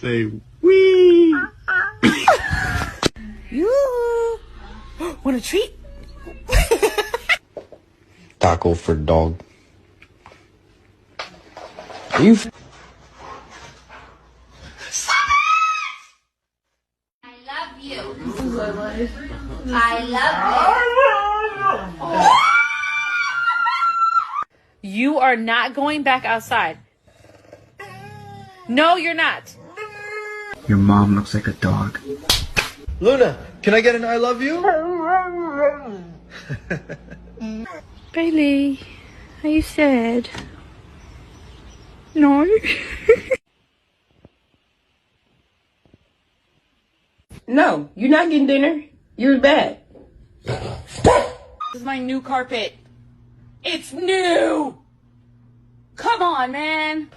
Say wee. You want a treat? Taco for dog. You. I love you. I love you. You are not going back outside. No, you're not. Your mom looks like a dog. Luna, can I get an I love you? Bailey, are you sad? No? No, you're not getting dinner. You're bad. This is my new carpet. It's new. Come on, man.